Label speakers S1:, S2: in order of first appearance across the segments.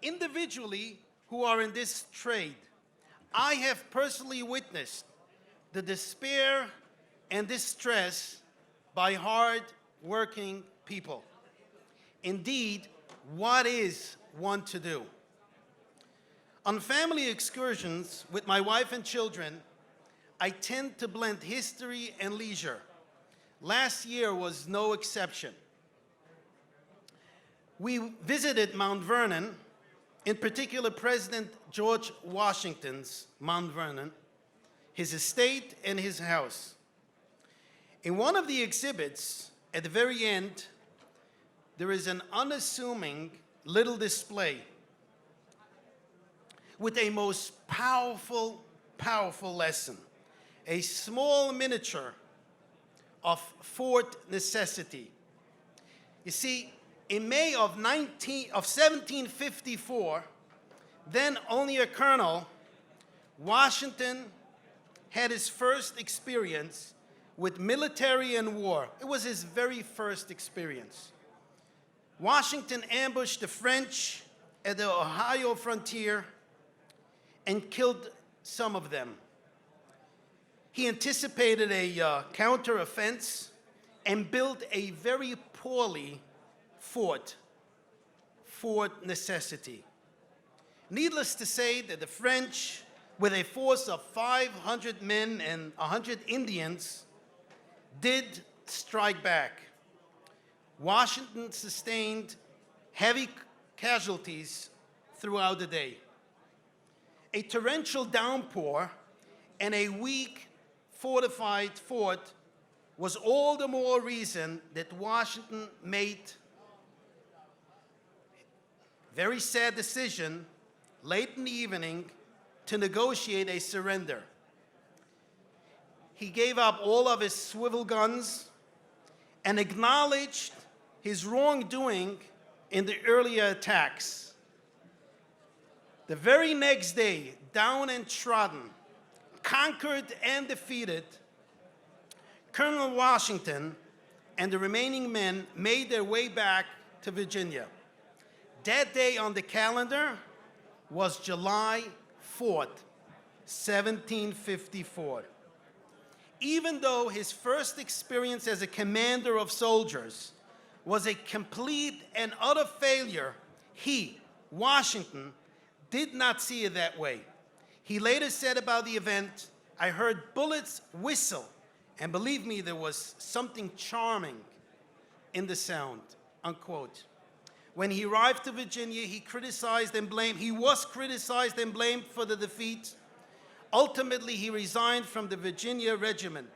S1: individually who are in this trade, I have personally witnessed the despair and distress by hard-working people. Indeed, what is one to do? On family excursions with my wife and children, I tend to blend history and leisure. Last year was no exception. We visited Mount Vernon, in particular President George Washington's Mount Vernon, his estate and his house. In one of the exhibits, at the very end, there is an unassuming little display with a most powerful, powerful lesson, a small miniature of Fort Necessity. You see, in May of 1754, then only a colonel, Washington had his first experience with military and war. It was his very first experience. Washington ambushed the French at the Ohio frontier and killed some of them. He anticipated a counter-offense and built a very poorly Fort Necessity. Needless to say that the French, with a force of 500 men and 100 Indians, did strike back. Washington sustained heavy casualties throughout the day. A torrential downpour and a weak fortified fort was all the more reason that Washington made very sad decision late in the evening to negotiate a surrender. He gave up all of his swivel guns and acknowledged his wrongdoing in the earlier attacks. The very next day, down and trodden, conquered and defeated, Colonel Washington and the remaining men made their way back to Virginia. That day on the calendar was July 4th, 1754. Even though his first experience as a commander of soldiers was a complete and utter failure, he, Washington, did not see it that way. He later said about the event, "I heard bullets whistle, and believe me, there was something charming in the sound," unquote. When he arrived to Virginia, he was criticized and blamed for the defeat. Ultimately, he resigned from the Virginia regiment,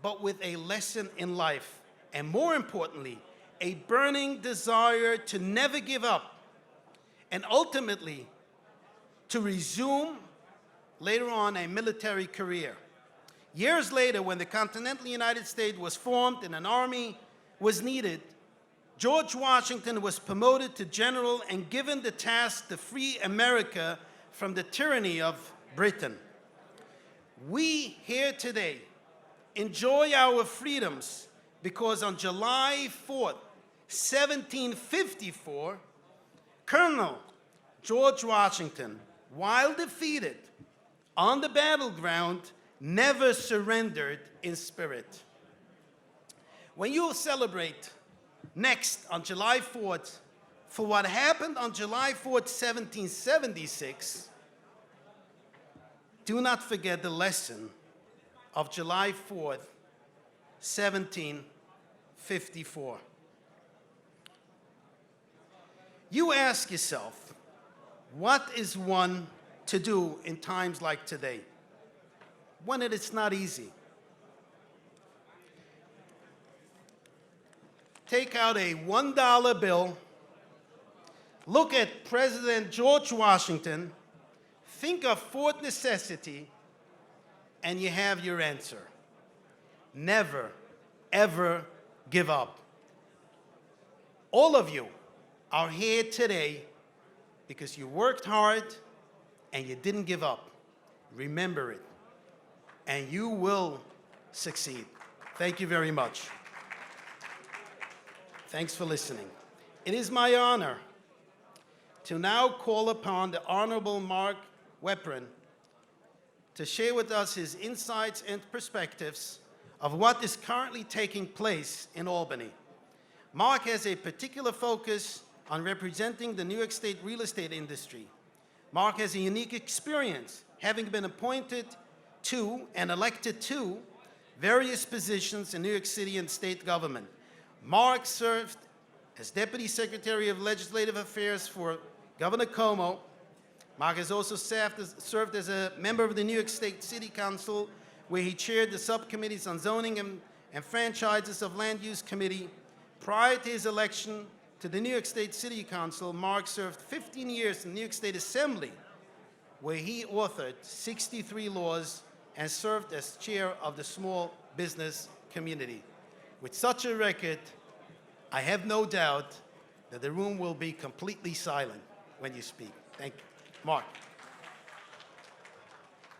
S1: but with a lesson in life, and more importantly, a burning desire to never give up, and ultimately to resume later on a military career. Years later, when the continental United States was formed and an army was needed, George Washington was promoted to general and given the task to free America from the tyranny of Britain. We here today enjoy our freedoms because on July 4th, 1754, Colonel George Washington, while defeated on the battleground, never surrendered in spirit. When you celebrate next on July 4th for what happened on July 4th, 1776, do not forget the lesson of July 4th, 1754. You ask yourself, what is one to do in times like today, when it is not easy? Take out a $1 bill, look at President George Washington, think of Fort Necessity, and you have your answer. Never, ever give up. All of you are here today because you worked hard and you didn't give up. Remember it, and you will succeed. Thank you very much. Thanks for listening. It is my honor to now call upon the Honorable Mark Weprin to share with us his insights and perspectives of what is currently taking place in Albany. Mark has a particular focus on representing the New York State real estate industry. Mark has a unique experience, having been appointed to and elected to various positions in New York City and state government. Mark served as Deputy Secretary of Legislative Affairs for Governor Cuomo. Mark has also served as a member of the New York State City Council, where he chaired the subcommittees on zoning and franchises of Land Use Committee. Prior to his election to the New York State City Council, Mark served 15 years in the New York State Assembly, where he authored 63 laws and served as chair of the small business community. With such a record, I have no doubt that the room will be completely silent when you speak. Thank you. Mark.